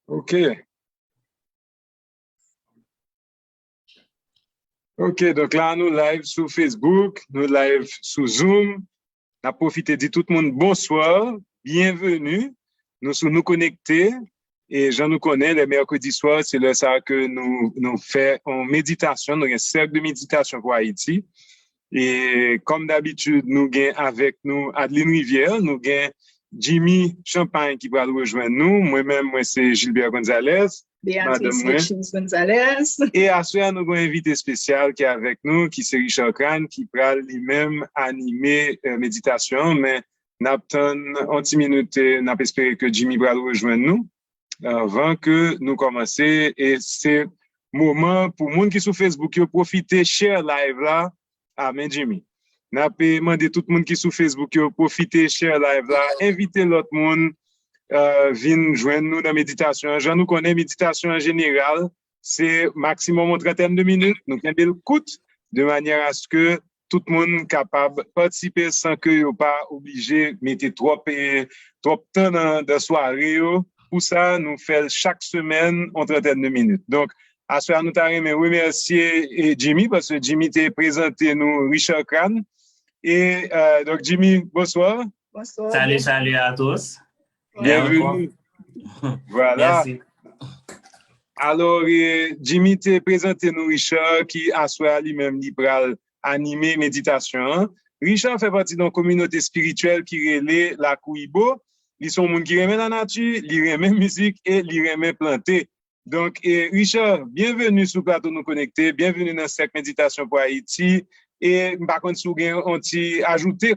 OK. OK, donc là, nous live sur Facebook, nous live sur Zoom. On a profité de tout le monde bonsoir, bienvenue. Nous sommes nous connectés et Jean nous connaît, les mercredis soirs, c'est là ça que nous faisons en méditation, nous avons un cercle de méditation pour Haïti. Et comme d'habitude, nous avons avec nous Adeline Rivière, nous avons Jimmy Champagne qui va nous rejoindre nous. Moi-même, moi, c'est Gilbert Gonzalez. Béatrice Lechins Gonzalez. Et à ce moment, nous avons un invité spécial qui est avec nous, qui c'est Richard Crane, qui va lui-même animer méditation, mais nous avons un petit minute, nous espérons que Jimmy va nous rejoindre nous avant que nous commencions. Et c'est moment pour les gens qui sont sur Facebook, qui profiter share live là. Amen, Jimmy. Nous avons demandé tout le monde qui est sur Facebook, qui profiter share live là, inviter l'autre monde. Viennent joindre nous dans la méditation. Jean nous connaît méditation en général, c'est maximum une trentaine de minutes. Nous avons le coût de manière à ce que tout le monde est capable de participer sans que vous pas obligé de mettre trop temps dans la soirée. Pour ça, nous faisons chaque semaine une trentaine de minutes. Donc, à ce moment, nous t'arrêtons remercier Jimmy parce que Jimmy t'a présenté nous Richard Crane. Et donc, Jimmy, bonsoir. Bonsoir. Salut à tous. Bienvenue. Voilà. Merci. Alors, Jimmy t'a présenté nous Richard qui a soit lui-même libéral animé méditation. Richard fait partie d'une communauté spirituelle qui relève la Kouibo. Ils sont gens qui aiment la nature, ils aiment la musique et ils aiment planter. Donc, Richard, bienvenue sur le plateau Nous Connecter, bienvenue dans cette méditation pour Haïti. Et par contre, si vous avez ajouté,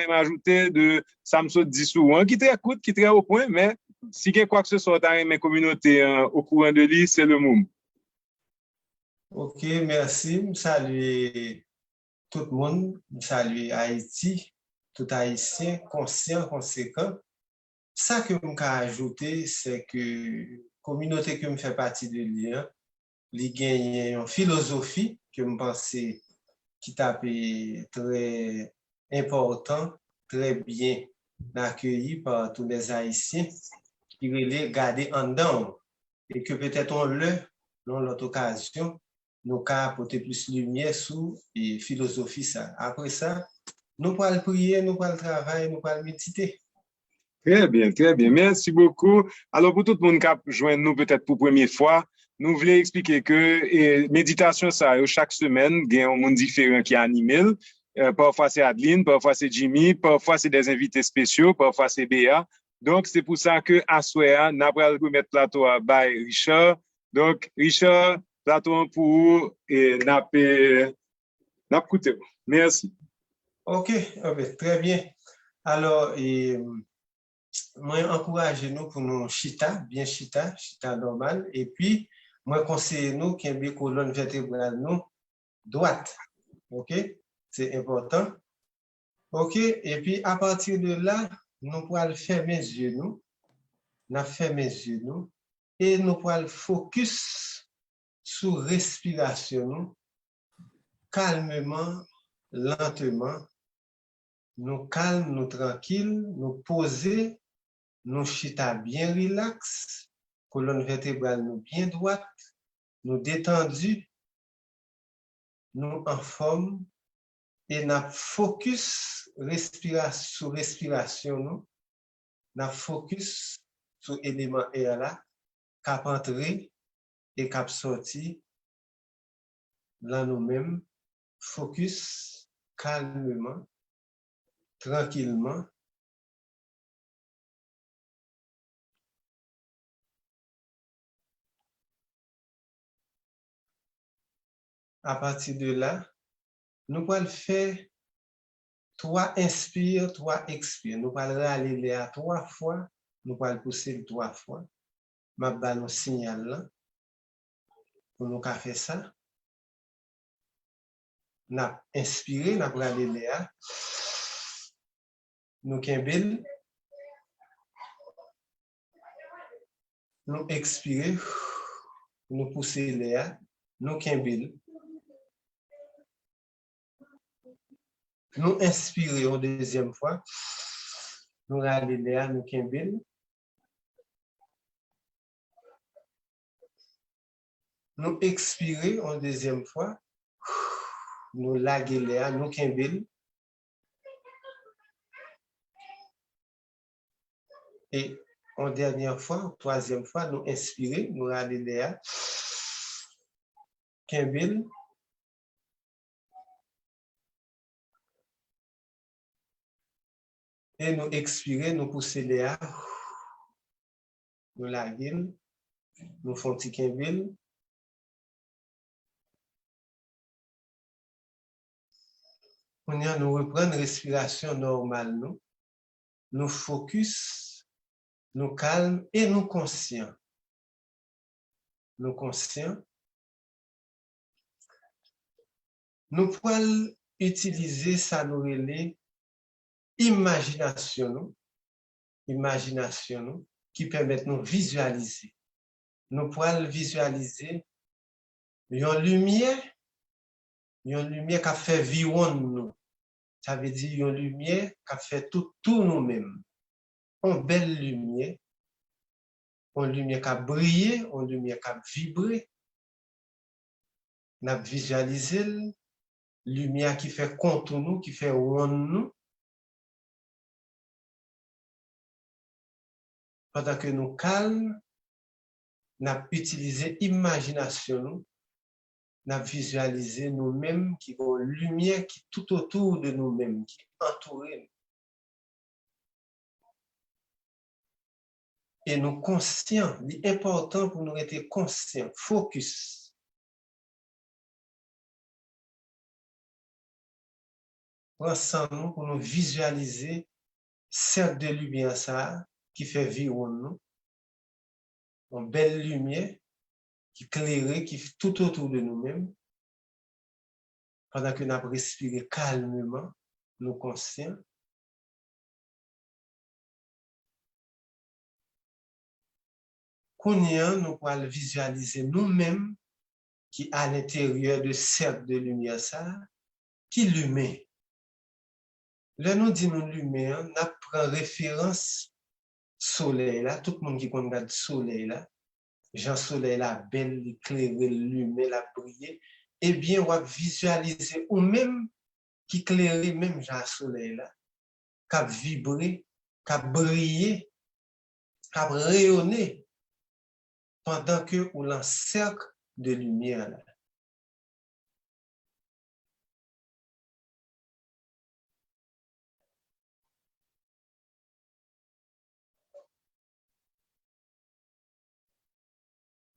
ajouté de Samson Dissou, qui est très court, qui est très au point, mais si il y a quoi que ce soit dans mes communautés au courant de lui, c'est le moment. Ok, merci. Salut tout le monde. Salut Haïti, tout Haïtien, conscient, conséquent. Ça que je peux ajouter, c'est que la communauté que je fais partie de l'IA, il gagne une philosophie que je pense qui tape très important, très bien accueilli par tous les Haïtiens qui veulent garder en dedans et que peut-être dans l'autre occasion, nous avons apporté plus de lumière sur la philosophie. Ça. Après ça, nous pourrons prier, nous pourrons travailler, nous pourrons méditer. Très bien, très bien. Merci beaucoup. Alors, pour tout le monde qui a joint nous peut-être pour la première fois, nous voulons expliquer que méditation, ça, chaque semaine, il y a un monde différent qui anime. Parfois, c'est Adeline, parfois, c'est Jimmy, parfois, c'est des invités spéciaux, parfois, c'est Béa. Donc, c'est pour ça que à Soya, nous allons remettre plateau à Richard. Donc, Richard, plateau pour vous et nous allons écouter. Merci. OK, très bien. Alors, moi, encouragez-nous pour nous chita normal. Et puis, moi, conseillez-nous qu'il y ait une colonne vertébrale, nous, droite. OK? C'est important. OK? Et puis, à partir de là, nous pourrons fermer les yeux, nous. Nous fermons les yeux, nous. Et nous pourrons focus sur la respiration, nous. Calmement, lentement. Nous calmes, nous tranquilles, nous poser, nous chita bien relax, colonne vertébrale nous bien droite, nous détendus, nous en forme et nous focus sur respiration, nous focus sur l'élément air là, cap entrer et cap sortir dans nous-mêmes, focus calmement, tranquillement. À partir de là, nous allons faire 3 inspire, 3 expire. Nous allons aller à 3 fois, nous allons pousser 3 fois. Je vais vous un signal là pour nous faire ça. Nous allons inspirer, nous allons aller là. Nous kembel. Nous expirer, nous pousser là. Nous kembel. Nous inspirer une deuxième fois. Nous allons là, nous kembel. nous expirer en deuxième fois, nous laguer l'air, nous kembel. Et en dernière fois, troisième fois, nous inspirer, nous laguer l'air, kembel. Et nous expirer, nous pousser l'air, nous laguer, nous font petit kembel. On y a nous reprendre respiration normale, nous focus, nous calme et nous conscient. Nous conscients. Nous pouvons utiliser ça nous relais imagination qui permet de nous visualiser. Nous pouvons visualiser une lumière qui a fait vivre nous. Ça veut dire une lumière qui a fait tout nous-mêmes. Une belle lumière, une lumière qui a brillé, une lumière qui a vibré. Nous avons visualisé lumière qui fait contre nous, qui fait rond nous. Pendant que nous calmes, nous avons utilisé l'imagination, nous avons visualisé nous-mêmes qui ont une lumière qui est tout autour de nous-mêmes, qui entoure nous. Et nous conscients, l'important pour nous être conscients, focus. Ensemble pour nous visualiser cercle de lumière ça qui fait vivre nous, une belle lumière qui éclaire, qui est tout autour de nous-mêmes, pendant que nous avons respiré calmement, nous conscients. Nous pouvons visualiser nous-mêmes qui à l'intérieur de cercle de lumière ça, qui l'humain. Là, nous disons lumière, nous prenons référence soleil là, tout le monde qui regarde le soleil là, Jean Soleil là, belle, éclairé, lumière, la briller, eh bien, on va visualiser ou même qui éclaire même Jean Soleil là, qui a vibré, qui a brillé, qui a rayonné pendant que on l'encercle de lumière là.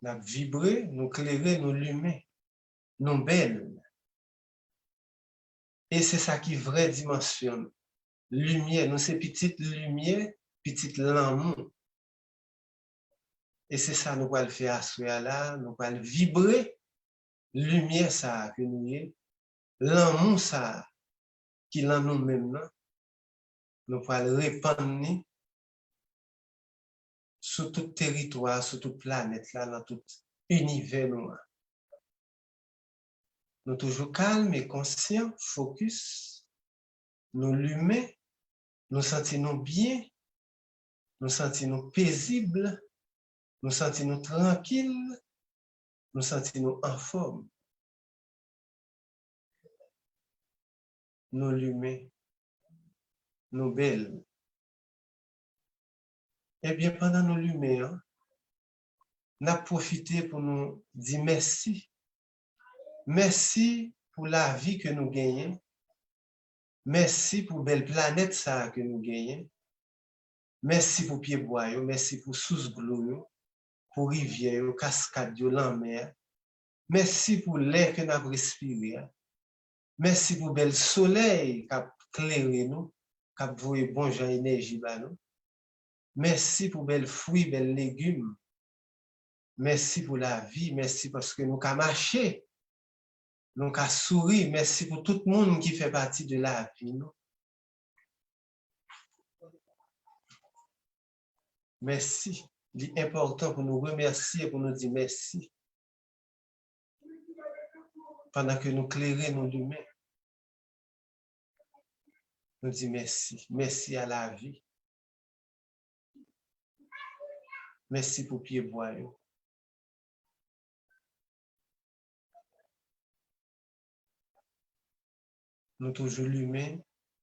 Nous vibré, nous éclairé, nous lumière, nous belle. Et c'est ça qui est vraie dimension. Lumière, nous c'est petite lumière, petite l'amour. Et c'est ça nous allons faire à ce là, nous allons vibrer lumière ça que nous y l'amour ça qui l'en nous même nous allons répandre sur tout territoire, sur toute planète là, dans tout univers nous. Nous toujours calmes et conscients, focus, nous l'humain, nous sentons bien, nous sentons paisibles, nous sentons tranquilles, nous sentons en forme. Nous l'humain, nous belles. Eh bien, pendant nos lumières, nous avons profité pour nous dire merci. Merci pour la vie que nous gagnons. Merci pour la belle planète ça que nous gagnons. Merci pour pied-bois, merci pour sous-glou, pour rivière, cascade, la mer. Merci pour l'air que nous avons respiré. Merci pour le bel soleil qui a éclairé nous, qui a voué bon genre énergie. Merci pour bel fruits, bel légumes. Merci pour la vie. Merci parce que nous avons marché. Nous avons souri. Merci pour tout le monde qui fait partie de la vie. Merci. C'est important pour nous remercier et pour nous dire merci. Pendant que nous clairons nos lumières. Nous disons merci. Merci à la vie. Merci pour pied-bois. nous toujours l'humain,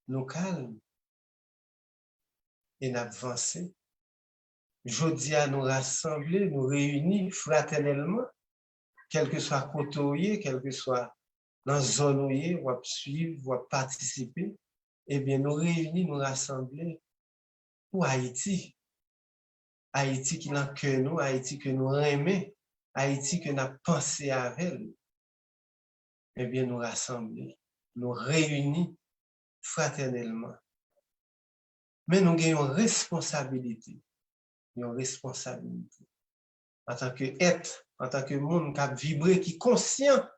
nous calme et nous avancer. Jodi à nous rassembler, nous réunir fraternellement, quel que soit côté, quel que soit dans la zone où on suivre, ou participer, eh bien, nous réunir, nous rassembler pour Haïti. Haïti qui n'a que nous, Haïti que nous aimons, Haïti que nous avons pensé avec elle. Eh bien, nous rassembler, nous réunir fraternellement. Mais nous avons une responsabilité. Une responsabilité. En tant qu'être, en tant que monde qui a vibré, qui est conscient,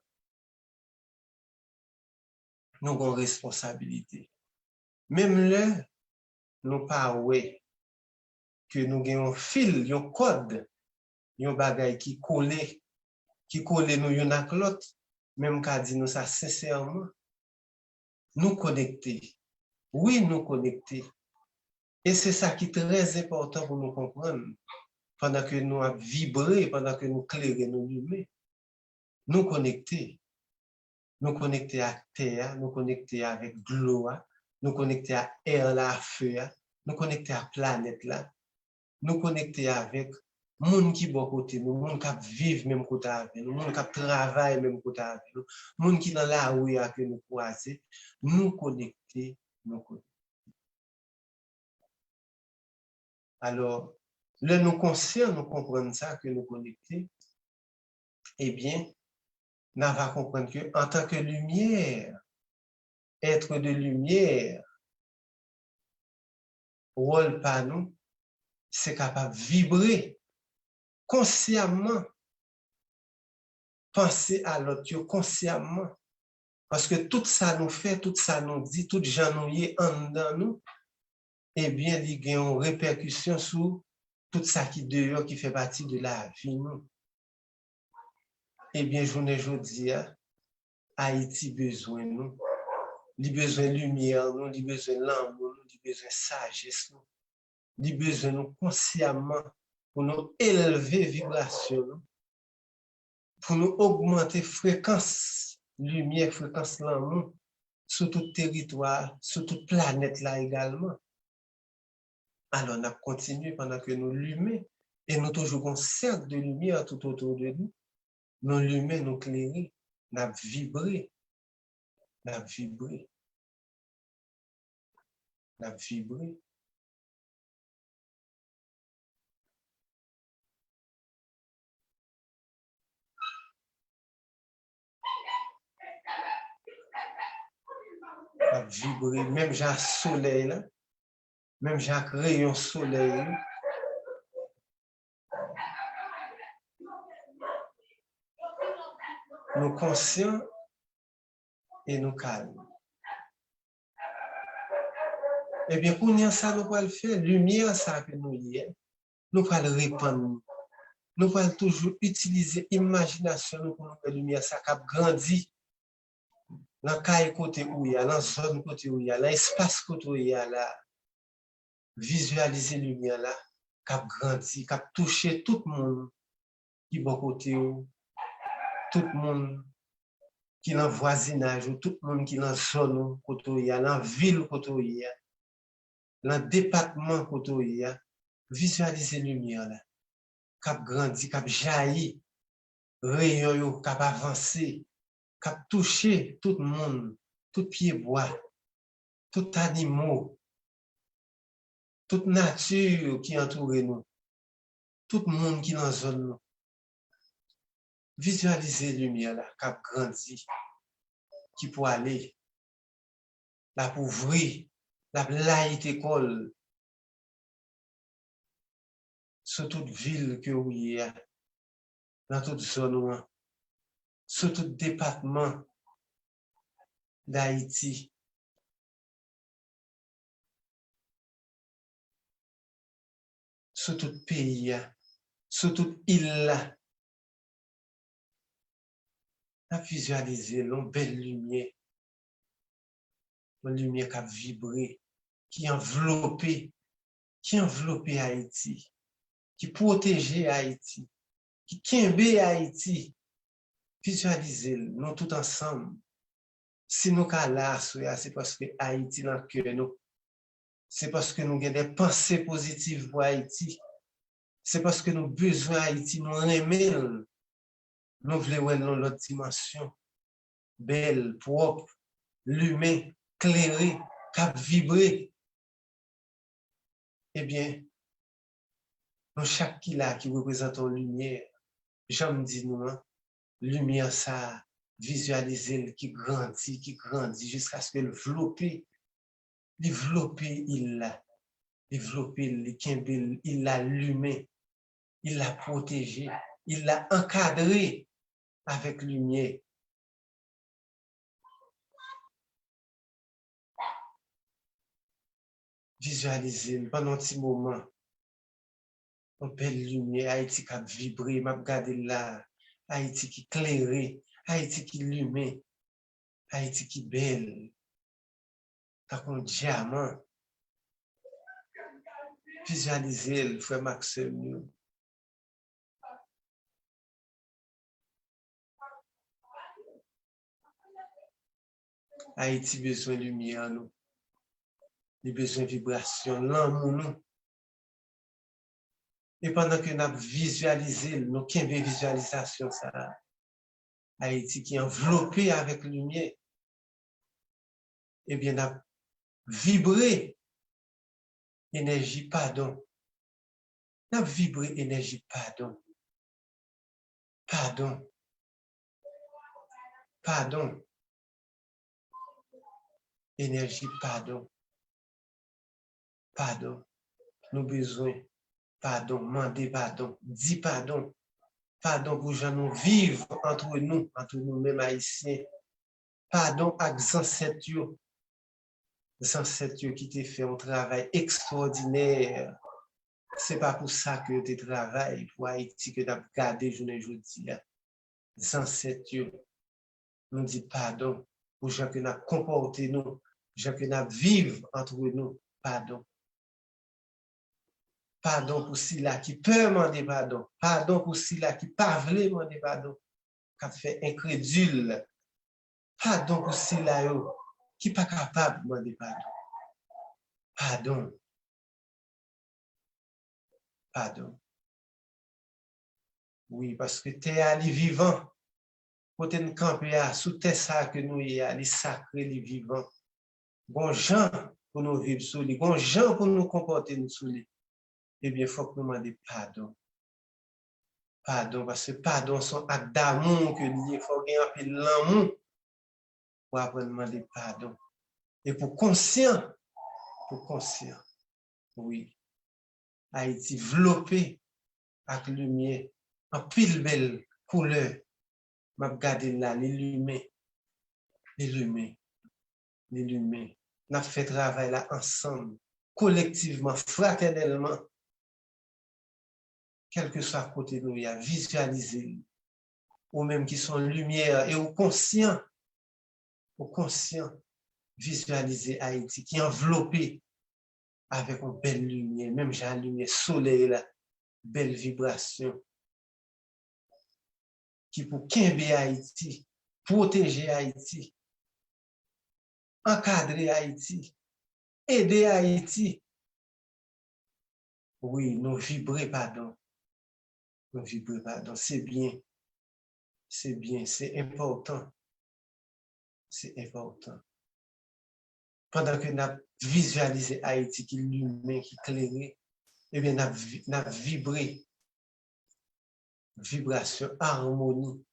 nous avons une responsabilité. Même là, nous pas ouais que nous avons un fil, un code, un bagage qui colle nous yon ak l'autre, même qu'à dire nous ça sincèrement, nous connecter. Oui, nous connecter. Et c'est ça qui est très important pour nous comprendre. Pendant que nous avons vibré, pendant que nous clairons nos lumières, nous connecter. Nous connecter à terre, nous connecter avec gloire, nous connecter à air là, à feu, nous connecter à planète là, nous connecter avec monde qui bon côté nous, monde qui vivent même côté avec nous, monde qui travaille même côté avec nous, monde qui dans la rue que nous croiser, nous connecter, nous connecter. Alors, là nous conscients, nous comprenons ça que nous connecter, eh bien, nous va comprendre que en tant que lumière, être de lumière, rôle par nous, c'est capable de vibrer consciemment, penser à l'autre consciemment. Parce que tout ça nous fait, tout ça nous dit, tout gens nous y est en dedans nous, eh bien, il y a une répercussion sur tout ça qui dehors, qui fait partie de la vie nous. Eh bien, journée aujourd'hui, Haïti besoin nous. Il besoin de lumière, nous, il besoin de l'amour, nous, il besoin de sagesse, nous. Il besoin de nous consciemment pour nous élever vibration, pour nous augmenter fréquence lumière, fréquence l'amour sur tout territoire, sur toute planète là également. Alors, on a continué pendant que nous lumières et nous toujours un cercle de lumière tout autour de nous. Nous lumières, nous clairer, nous avons vibré, nous avons vibré, nous avons vibré. A vibrer, même j'ai un soleil là, même j'ai un rayon soleil. Nous conscients et nous calmes. Eh bien, pour nous, ça, nous pouvons le faire. Lumière, ça que nous y est. Nous pouvons le répandre. Nous pouvons toujours utiliser l'imagination pour nous faire lumière, ça qui a grandi. Dans le côté où il y a, dans la zone côté où il y a, dans l'espace côté où il y a là, visualiser la lumière là, qui a grandi, qui a touché tout le monde qui est bon côté où, tout le monde qui est dans le voisinage, ou tout le monde qui est dans la zone côté où il y a, dans la ville côté où il y a, dans le département côté où il y a, visualiser la lumière là, qui a grandi, qui a jailli, rayon qui a avancé, qui a touché tout le monde, tout pied bois, tout animal, toute nature qui entoure nous, tout le monde qui est dans la zone. Visualiser la lumière là, qui a grandi, qui peut aller, la pour ouvrir, la light école, sur toute ville que vous y a, dans toute zone, sur tout département d'Haïti. Sur tout pays, sur toute île, à visualiser une belle lumière, une lumière qui a vibré, qui enveloppe Haïti, qui protège Haïti, qui kembe Haïti. Visualiser nous tout ensemble, Si nous sommes là, c'est parce que Haïti dans le cœur nous. C'est parce que nous avons des pensées positives pour Haïti. C'est parce que nous avons besoin d'Haïti, nous aimons. Nous voulons voir l'autre dimension. Belle, propre, l'humain, clairé, cap vibrer. Eh bien, nous chaque qui là qui représente une lumière, j'aime dire nous, lumière ça, visualiser qui grandit jusqu'à ce que développer il l'a, développer il l'a allumé, il l'a protégé, il l'a encadré avec lumière. Visualiser pendant un petit moment. On belle lumière, Haïti qui a vibré, m'a regardé là, Haïti qui clairé, Haïti qui lumé, Haïti qui belle, comme un diamant. Visualiser le frère Maxime. Haïti besoin de lumière, nous. Il besoin de vibration, l'amour, nous. Et pendant que nous avons visualisé, nous avons visualisation, ça, Haïti qui est enveloppé avec lumière, eh bien, nous avons vibré énergie pardon. Nous avons vibré énergie pardon. Pardon. Pardon. Énergie pardon. Pardon. Nous avons besoin. Pardon. Demander pardon. Dis pardon. Pardon pour gens nous vivre entre nous-mêmes haïtiens. Pardon avec ancêtres qui t'ont fait un travail extraordinaire. C'est pas pour ça que tu travailles pour Haïti que tu as gardé journée aujourd'hui. Les ancêtres nous disent pardon pour gens que nous avons comporté nous, gens que nous avons vivre entre nous. Pardon. Pardon pour ceux-là qui peuvent demander pardon. Pardon pour ceux-là qui ne peuvent pas demander pardon. Qui fait incrédule. Pardon pour ceux-là qui ne sont pas capables de demander pardon. Pardon. Pardon. Oui, parce que tu es allé vivant. Pour te camper sous tes ça que nous y a, les sacrés, les vivants. Bon gens pour nous vivre sous les, bon gens pour nous comporter nous sous les. Eh bien, il faut que nous demandions pardon. Pardon, parce que pardon sont actes d'amour que nous, il faut gagner un peu l'amour pour apprendre à demander pardon. Et pour conscient, oui, Haïti développé avec lumière, en pile belle couleur, m'a regardé là, les lumières. On a fait travail là ensemble, collectivement, fraternellement, quel que soit à côté de nous, il y a visualisé, ou même qui sont lumière, et au conscient, visualiser Haïti, qui est enveloppé avec une belle lumière, même j'ai la lumière soleil là, belle vibration, qui pour quimber Haïti, protéger Haïti, encadrer Haïti, aider Haïti. Oui, nous vibrer, pardon. Nous vibrer, pardon. C'est bien, c'est important. C'est important. Pendant que nous visualisons Haïti qui est lumière, qui est éclairé, eh bien, nous vibré. Vibration, harmonie.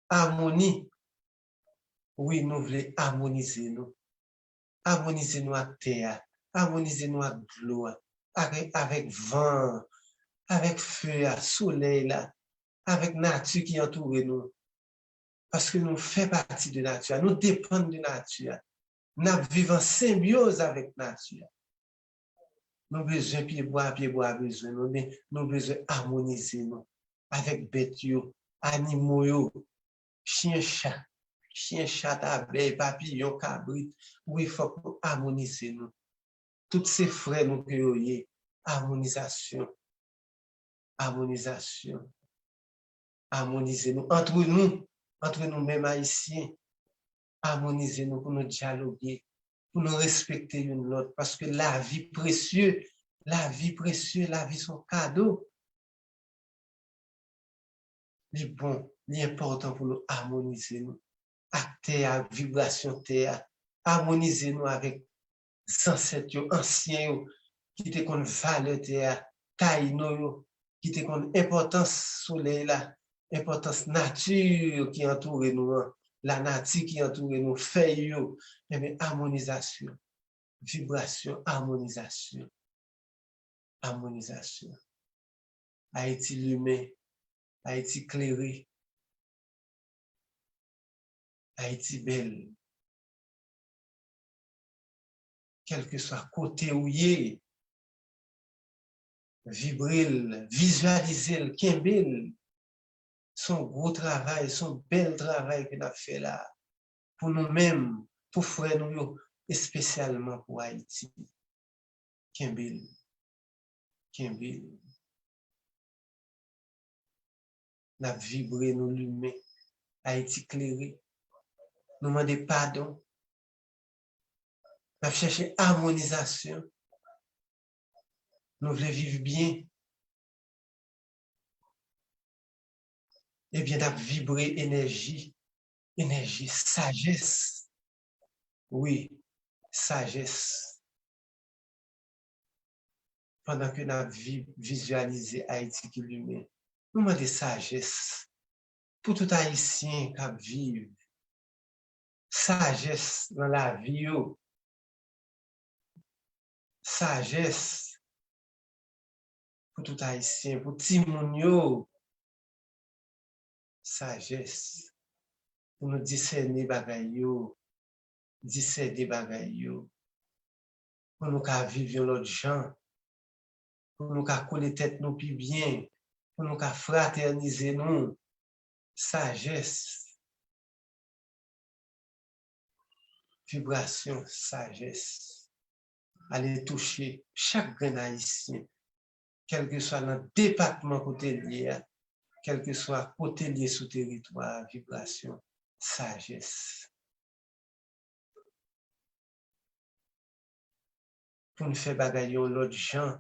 Harmonie. Oui, nous voulons harmoniser nous. Harmoniser nous avec terre, harmoniser nous avec l'eau, avec vent, avec feu, soleil, là, avec nature qui entoure nous. Parce que nous faisons partie de la nature, nous dépendons de la nature. Nous vivons en symbiose avec la nature. Nous avons besoin de pied bois, besoin, nous avons besoin d'harmoniser nous avec bêtes, animaux, chiens, chat, abeille, papillon, cabrit. Oui, il faut harmoniser nous. Toutes ces frères nous créons, harmonisation. Harmoniser nous entre nous-mêmes haïtiens. harmoniser nous, pour nous dialoguer, pour nous respecter l'une l'autre, parce que la vie précieuse, la vie son cadeau. Il est bon, il est important pour nous harmoniser nous, à terre, vibration terre, harmoniser nous avec les ancêtres anciens qui te qu'on valeur terre, taille nous, qui te qu'on importance soleil là, importance nature qui entoure nous, la nature qui entoure nous, feuilles, mais harmonisation, vibration, harmonisation, harmonisation. Haïti l'humain, Haïti éclairé, Haïti belle. Quel que soit côté où il est, vibrer, visualiser, kembel, son gros travail, son bel travail que nous avons fait là, pour nous-mêmes, pour frères nous, et spécialement pour Haïti. Kembel, kembel. Nous avons vibré, nous l'humain, Haïti éclairé. Nous demandons pardon. Nous avons cherché harmonisation. Nous voulons vivre bien. Eh bien, nous avons vibré énergie, sagesse. Oui, sagesse. Pendant que nous avons visualisé Haïti qui l'humain, nous demandons sagesse pour tout Haïtien qui vit. Sagesse dans la vie. Sagesse pour tout Haïtien, pour Timounio. Sagesse pour nous discerner bagay yo, discerner bagay yo, pour nous vivre l'autre gens, pour nous coller tête nous plus bien, pour nous fraterniser nous. Sagesse, vibration, sagesse. Aller toucher chaque grain haïtien, quel que soit le département côté lié, quel que soit côté lié sous territoire, vibration, sagesse. Pour nous faire bagailler l'autre gens,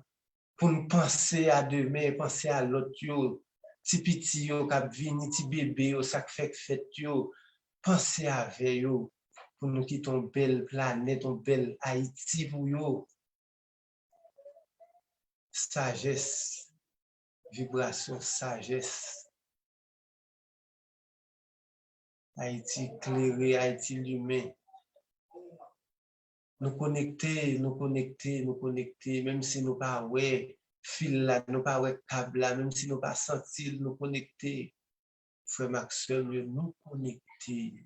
pour nous penser à demain, penser à l'autre yo, ti petit yo k'ap vini, ti bébé yo, ça fait fête yo, penser avec yo, pour nous quitter une belle planète, une belle Haïti pour yo. Sagesse, vibration, sagesse. Haïti éclairé, Haïti l'humain. Nous connecter, même si nous pas ouais fil là, nous pas ouais câble là, même si nous pas sentir, nous connecter. Frère Maxwell, nous connecter.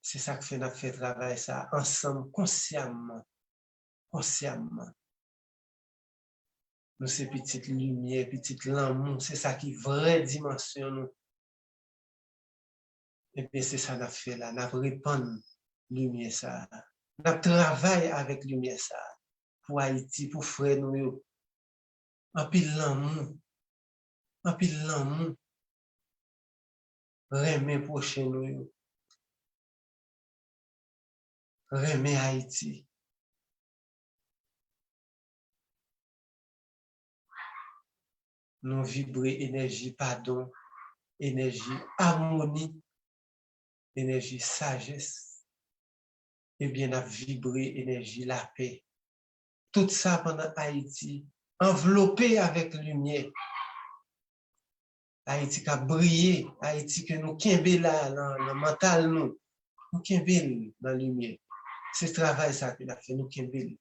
C'est ça que nous fait travail ça ensemble, consciemment. Nous c'est petite lumière, petite l'amour, c'est ça qui vraie dimension nous. Et bien c'est ça qu'on a fait là, nous répandre lumière ça. Nous travaillons avec lumière ça pour Haïti, pour frère nous. En pile l'amour. Remet prochain nous. Remet Haïti. Nous vibrer énergie pardon, énergie harmonie, énergie sagesse, et bien à vibrer énergie la paix. Tout ça pendant Haïti, enveloppé avec lumière. Haïti qui a brillé, Haïti que nous kembe là, dans le mental nous kembe dans la lumière. C'est ce travail ça que nous fait, nous kembe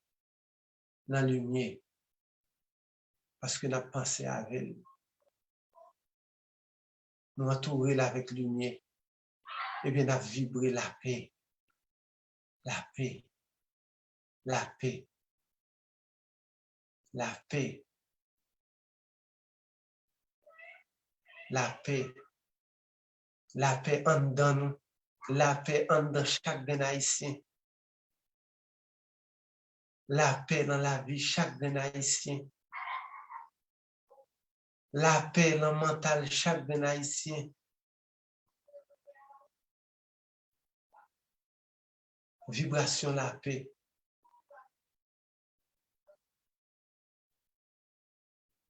dans la lumière. Parce que nous avons pensé avec elle. Nous entourer avec lumière. Et bien, nous avons vibré la paix. La paix. La paix. La paix. La paix. La paix en dedans nous. La paix en dedans chaque haïtien. La paix dans la vie chaque haïtien. La paix dans le mental chaque haïtien. vibration la paix.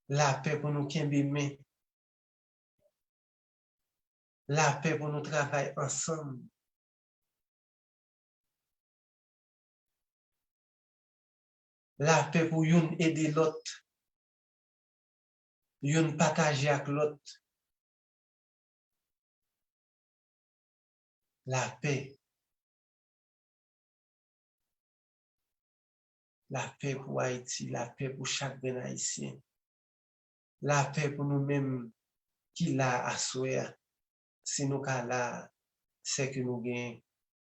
La paix pour nous qui aimons. La paix pour nous travailler ensemble. La paix pour une aider l'autre. Une partager avec l'autre. La paix. La paix pour Haïti, la paix pour chaque ben haïtien. La paix pour nous-mêmes qui l'a assuré. Si nous cas là, c'est que nous gagnons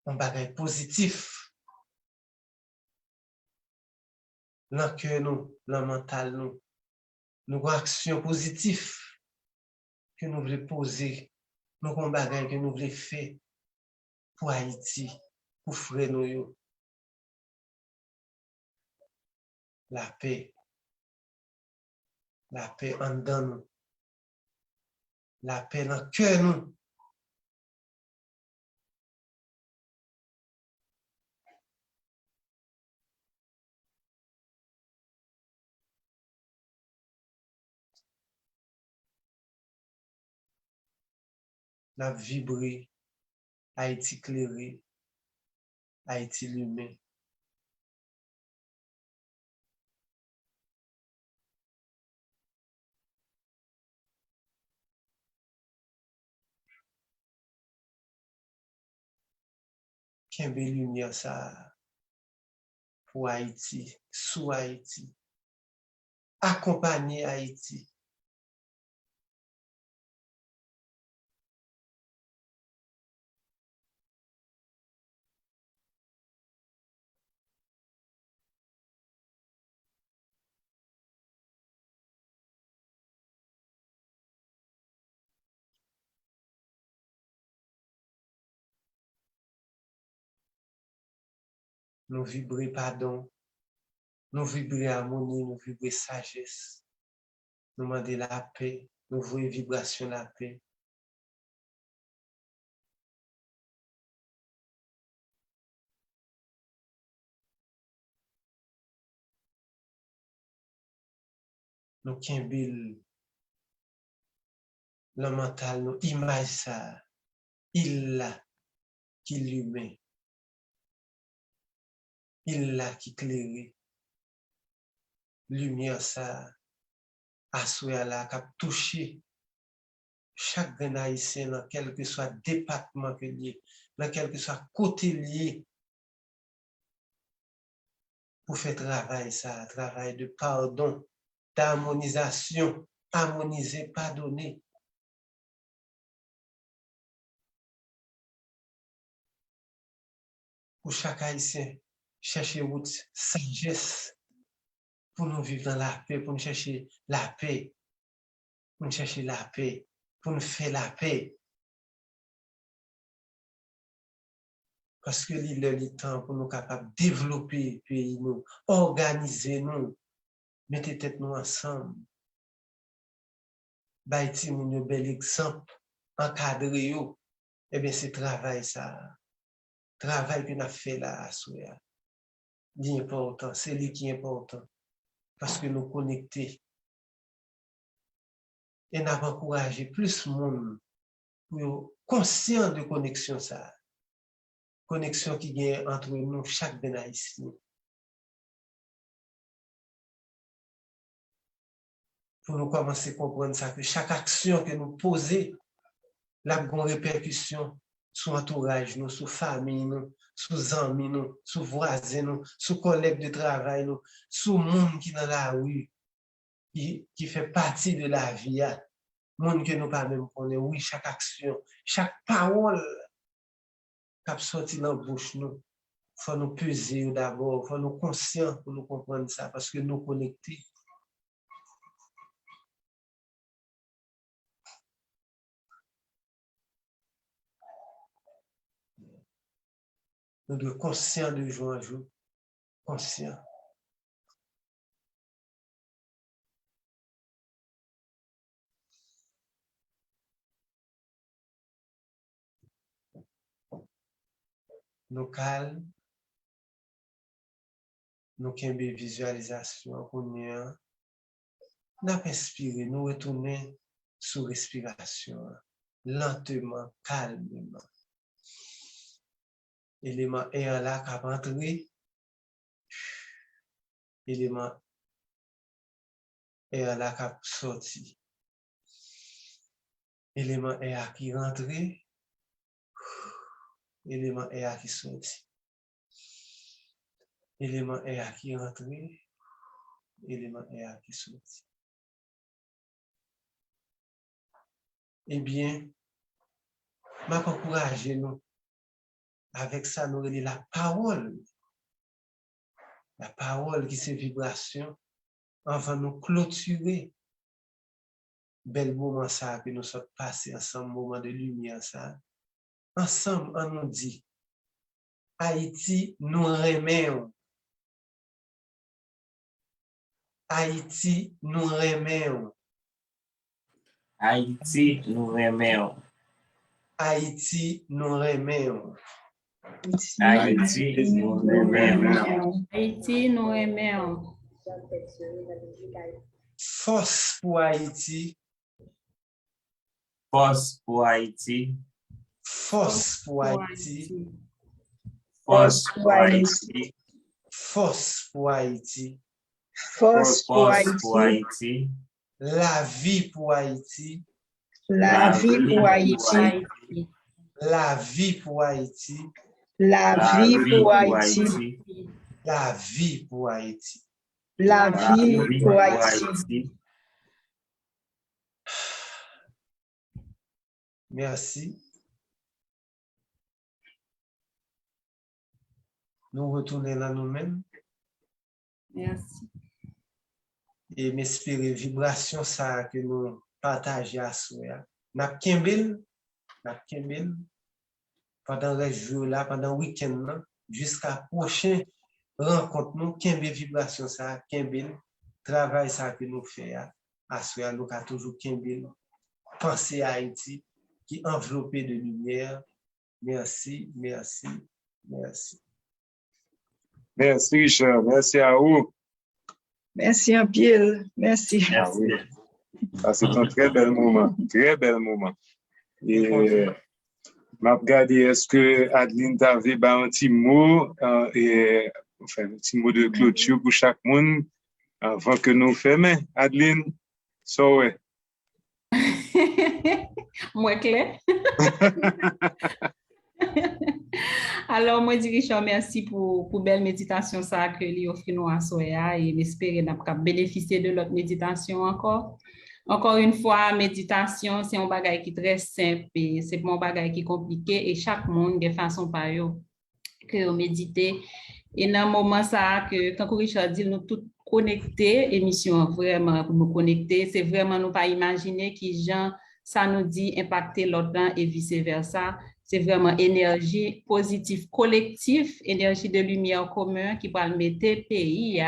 un bagage positif dans le cœur nous, dans le mental nous. Nous avons action positive que nous voulons poser, nous avons bagage que nous voulons faire pour Haïti, pour frères nous. La paix en dedans nous, la paix dans le cœur nous. La vibrer, Haïti clairé, Haïti lumière. Quelle belle lumière ça pour Haïti, sous Haïti, accompagner Haïti. Nous vibrer pardon, nous vibrer harmonie, nous vibrer sagesse, nous demander la paix, nous voulons vibration la paix. Nous kimbile le mental, nous image ça, il là qui l'humain, il là qui clairé, lumière ça, assoya là, qui a touché chaque grand haïtien dans quel que soit département que lié, dans quel que soit côté lié, pour faire travail ça, travail de pardon, d'harmonisation, harmoniser, pardonner. Pour chaque haïtien, chercher route sagesse pour nous vivre dans la paix, pour nous chercher la paix, pour nous chercher la paix, pour nous faire la paix. Parce que il est le temps pour nous capables de développer le pays, nous, organiser nous, mettre tête nous ensemble. Baïti, nous, un bel exemple, encadrer yo, eh bien, c'est travail ça. Travail que nous avons fait là, à Souya. L'important, c'est lui qui est important. Parce que nous connectés. Et nous avons encouragé plus de monde pour conscient de connexion ça. Connexion qui gagne entre nous, chaque ben haïtien. Pour nous commencer à comprendre ça, que chaque action que nous posons, la bonne répercussion sur l'entourage, sur la famille, sur les amis, sur les voisins, sur les collègues de travail, sur le monde qui est dans la rue, qui fait partie de la vie. Le monde que nous pas même connaissons, oui, chaque action, chaque parole qui sorti dans la bouche, nous. Il faut nous peser d'abord, il faut nous conscients pour nous comprendre ça, parce que nous connectés. Nous devons être conscients de jour en jour, conscients. Nous calmes, nous kembe visualisation qu'on y a. N'a pas inspiré, nous retourner sous respiration, lentement, calmement. Élément air là qui a rentré, élément air là qui a sorti. Élément air qui rentre, élément air qui sorti. Élément air qui rentre, élément air qui sorti. Eh bien, je m'encourage nous. Avec ça, nous avons la parole. La parole qui c'est vibration. Avant nous clôturer. Bel moment ça que nous sommes passés ensemble, moment de lumière ça. Ensemble, on nous dit, Haïti, nous remettons. Haïti, nous remettons. Haïti, nous remettons. Haïti, nous remettons. Haïti, nous remettons. Haïti, nous remettons. Force pour Haïti. Force pour Haïti. Force pour Haïti. Force pour Haïti. Force pour Haïti. Force pour Haïti. La vie pour Haïti. La vie pour Haïti. La vie pour Haïti. La vie pour Haïti. La vie pour Haïti. La vie pour Haïti. Merci. Nous retournons là nous-mêmes. Merci. Et m'espérer vibration ça que nous partageons à soi. N'a kembel pendant les jours là, pendant le week-end là, jusqu'à prochaine rencontre nous kembe vibration ça, kembel travail ça que nous fait à soi, nous a toujours kembel penser à Haïti qui est enveloppé de lumière. Merci, merci, merci. Merci, Richard. Merci à vous. Merci en pile. Merci. Merci. Ah, c'est un très bel moment. Très bel moment. Et m'a regardé, est-ce que Adeline t'avait un petit mot, un petit mot de clôture pour chaque monde avant que nous fermions? Adeline, ça ouais. Moi clair. Alors, moi, dis Richard, merci pour belle méditation ça que lui offre nous à Soya et j'espère qu'on bénéficier de l'autre méditation encore. Encore une fois, méditation, c'est un bagage qui est très simple et c'est pas un bagage qui est compliqué et chaque monde de façon par que méditer. Et dans le moment ça que quand Richard dit nous tous connectés, émission vraiment pour nous connecter, c'est vraiment nous pas imaginer qui gens ça nous dit impacter l'autre et vice versa. C'est vraiment énergie positive collective, énergie de lumière commun qui va mettre pays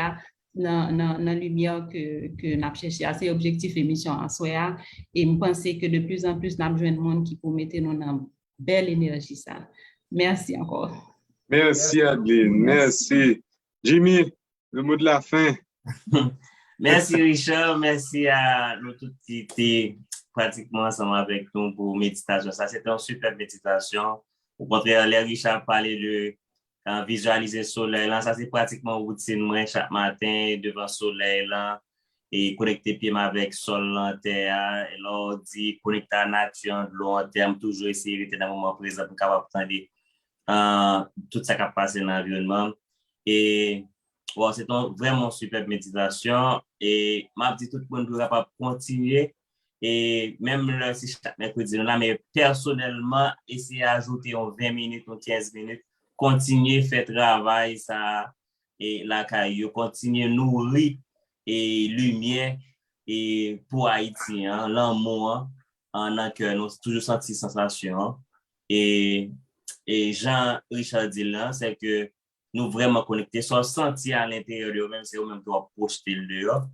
dans la lumière que nous avons cherché. C'est l'objectif émission en soi. Et je pense que de plus en plus, nous avons besoin de monde qui peut mettre dans une belle énergie. Ça. Merci encore. Merci, Adeline. Merci. Jimmy, le mot de la fin. Merci, Richard. Merci à nous tous qui étaient pratiquement ensemble avec nous pour méditation. Ça, c'était une super méditation. Au contraire, les Richard parlait de visualiser le soleil. Là, ça, c'est pratiquement routine moi chaque matin devant le soleil là, et connecter pieds avec le sol, la terre. Et là, on dit connecter à la nature, de long terme, toujours essayer de rester dans le moment présent pour capable prendre tout ça qui a passé dans l'environnement. Et bon, c'est vraiment super méditation. Et je dis tout le monde doit continuer. Et même là, si chaque mercredi, là, mais personnellement, essayer d'ajouter 20 minutes ou 15 minutes, continuer à faire travail, ça, et la caillou, continuer à nourrir et lumière et pour Haïti, hein, l'amour, en cœur, nous toujours senti sensation. Et Jean-Richard dit là, c'est que nous vraiment connectés, soit sentir à l'intérieur de nous-mêmes, c'est nous-mêmes qui doit projeter le dehors.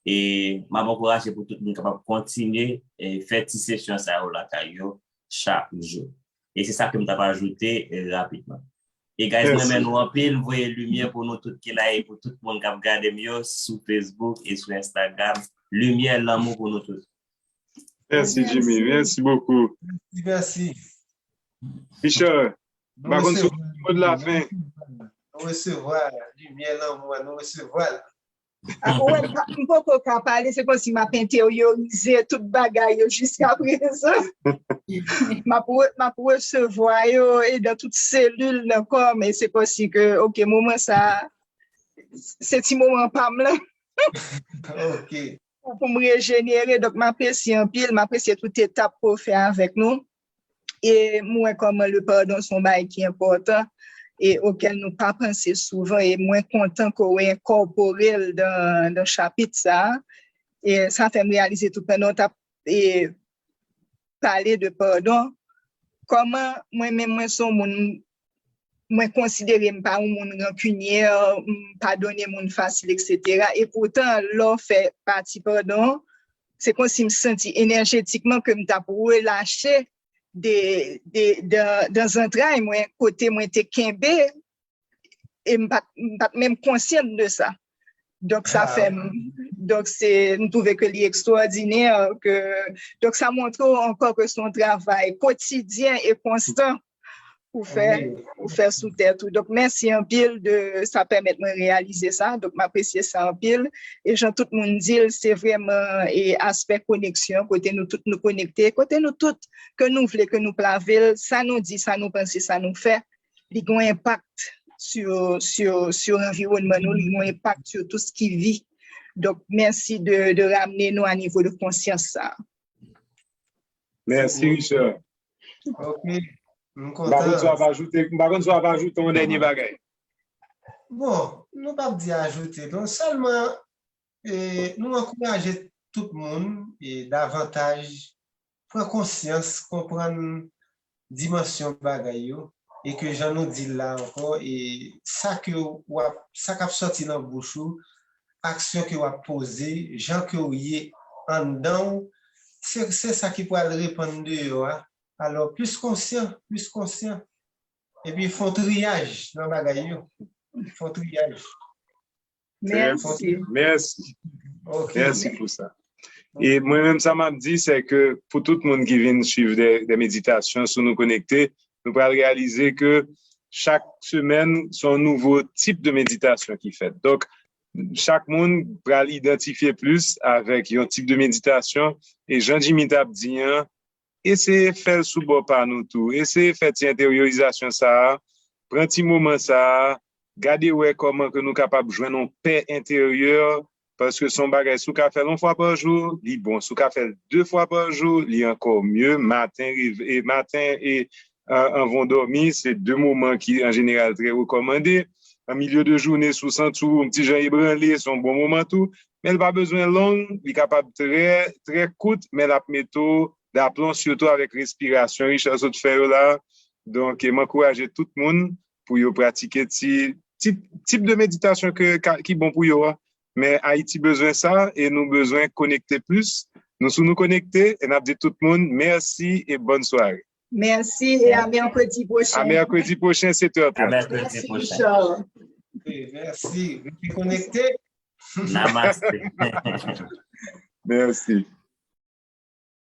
Et je m'encourage pour tout le monde capable de continuer et faire ces sessions ça la caillou chaque jour. Et c'est ça que je vais ajouter rapidement. Et guys, Merci. moi-même, nous en pile, voyez lumière pour nous tous qui là et pour tout le monde qui a regardé mieux sur Facebook et sur Instagram. Lumière, l'amour pour nous tous. Merci, Jimmy. Merci beaucoup. Merci. Richard, Nous par contre, recevons- sur le mot de la fin. Nous recevons lumière l'amour, nous recevons. Ouais, mpoko ka pale, se kon si ma intériorize tout bagay yo jusqu'à présent. Ma pou recevoir yo et dans toute cellule nan corps, mais c'est pas si que, ok, moment ça, c'est ti moment pam là, OK. pour me régénérer. Donc, m'apprécie en pile, m'apprécie toute étape pour faire avec nous. Et moi, comme le pardon, son bail qui est important et auquel nous pas pensé souvent et moins content qu'on ait incorporé dans le chapitre ça. Et ça fait me réaliser tout pendant et parler de pardon. Comment moi-même, moi, son mon, moi, considérer pas un monde rancunière, pardonner mon facile, etc. Et pourtant, l'on fait partie pardon. C'est comme si me senti énergétiquement que me t'a pour relâcher dans un train, moi, côté, moi, t'es kembe, et pas même consciente de ça. Donc, ça fait, donc, nous trouvons que c'est extraordinaire, donc, ça montre encore que son travail quotidien et constant pour faire sous terre tout. Donc, merci en pile de ça permet de réaliser ça. Donc, m'apprécier ça en pile. Et Jean, tout le monde dit, c'est vraiment et aspect connexion, côté nous toutes nous connecter, côté nous toutes que nous voulons, que nous plaver, ça nous dit, ça nous pense, ça nous fait. Il y a un impact sur l'environnement, il y a un impact sur tout ce qui vit. Donc, merci de ramener nous à niveau de conscience ça. Merci, Richard. OK. Par contre, tu vas pas ajouter ton dernier bagage. Bon, nous pas dire ajouter. Donc, seulement, nous encourager tout le monde et davantage prendre conscience, comprendre dimension bagaille et que j'en nous dit là encore et ça qui a sorti dans bouche, action que vous posé, gens que vous y en dedans, c'est ça qui peut répondre dehors. Alors, plus conscient. Et puis, ils font triage dans le bagage. Ils font triage. Merci. Merci. Okay. Merci pour ça. Et moi-même, ça m'a dit, c'est que pour tout le monde qui vient suivre des méditations sur nous connecter, nous pourrons réaliser que chaque semaine, c'est un nouveau type de méditation qui fait. Donc, chaque monde pourra l'identifier plus avec un type de méditation. Et Jean-Jimmy Tabdien, essayez de faire sous bord par nous tout. Essayez de faire cette intériorisation ça. Prends un petit moment ça. Gardez ouais comment que nous capables de joindre une paix intérieure. Parce que son bagage sous café une fois par jour, il bon sous café 2 fois par jour, il est encore mieux matin et avant dormir, c'est 2 moments qui en général très recommandés. En milieu de journée sous santou, un petit Jean ébranlé, c'est un bon moment tout, mais il pas besoin long, il est capable très très court, mais la méthode d'aplomb surtout avec respiration, Richard de faire là. Donc m'encourager tout le monde pour y pratiquer type de méditation qui bon pour yo. Mais Haïti besoin ça et nous besoin connecter plus. Nous sommes nous connecter et nous dit tout le monde merci et bonne soirée. Merci et à mercredi prochain. À mercredi prochain, 7h30. À mercredi prochain. Merci. Restez connectés. Namaste. Merci.